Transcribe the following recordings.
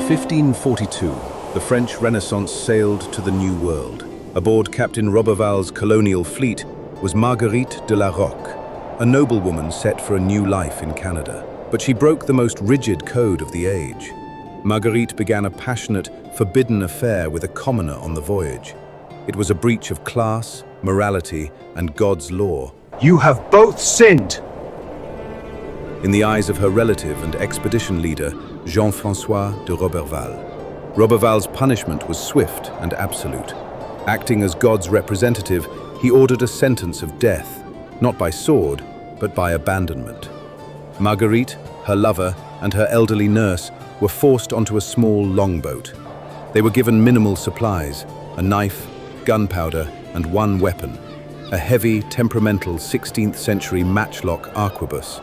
1542, the French Renaissance sailed to the New World. Aboard Captain Roberval's colonial fleet was Marguerite de la Rocque, a noblewoman set for a new life in Canada. But she broke the most rigid code of the age. Marguerite began a passionate, forbidden affair with a commoner on the voyage. It was a breach of class, morality, and God's law. You have both sinned! In the eyes of her relative and expedition leader, Jean-François de Roberval. Roberval's punishment was swift and absolute. Acting as God's representative, he ordered a sentence of death, not by sword, but by abandonment. Marguerite, her lover, and her elderly nurse were forced onto a small longboat. They were given minimal supplies, a knife, gunpowder, and one weapon, a heavy, temperamental 16th century matchlock arquebus,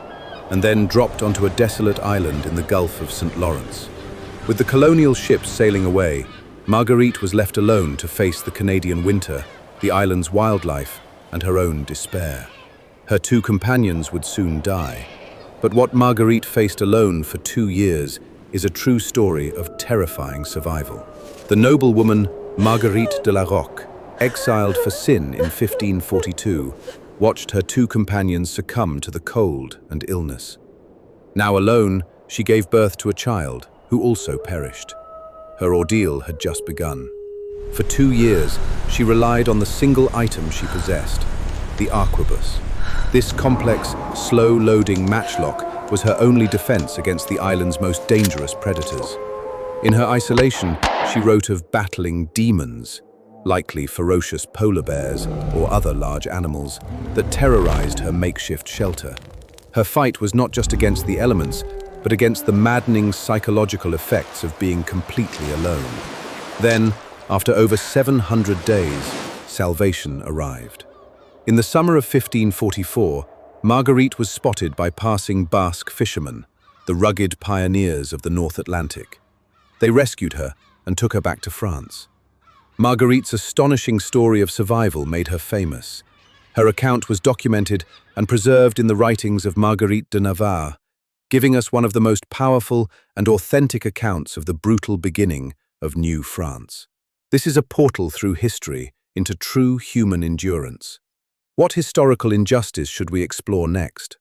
and then dropped onto a desolate island in the Gulf of St. Lawrence. With the colonial ships sailing away, Marguerite was left alone to face the Canadian winter, the island's wildlife, and her own despair. Her two companions would soon die. But what Marguerite faced alone for 2 years is a true story of terrifying survival. The noblewoman Marguerite de la Rocque, exiled for sin in 1542, watched her two companions succumb to the cold and illness. Now alone, she gave birth to a child who also perished. Her ordeal had just begun. For 2 years, she relied on the single item she possessed, the arquebus. This complex, slow-loading matchlock was her only defense against the island's most dangerous predators. In her isolation, she wrote of battling demons, likely ferocious polar bears or other large animals, that terrorized her makeshift shelter. Her fight was not just against the elements, but against the maddening psychological effects of being completely alone. Then, after over 700 days, salvation arrived. In the summer of 1544, Marguerite was spotted by passing Basque fishermen, the rugged pioneers of the North Atlantic. They rescued her and took her back to France. Marguerite's astonishing story of survival made her famous. Her account was documented and preserved in the writings of Marguerite de Navarre, giving us one of the most powerful and authentic accounts of the brutal beginning of New France. This is a portal through history into true human endurance. What historical injustice should we explore next?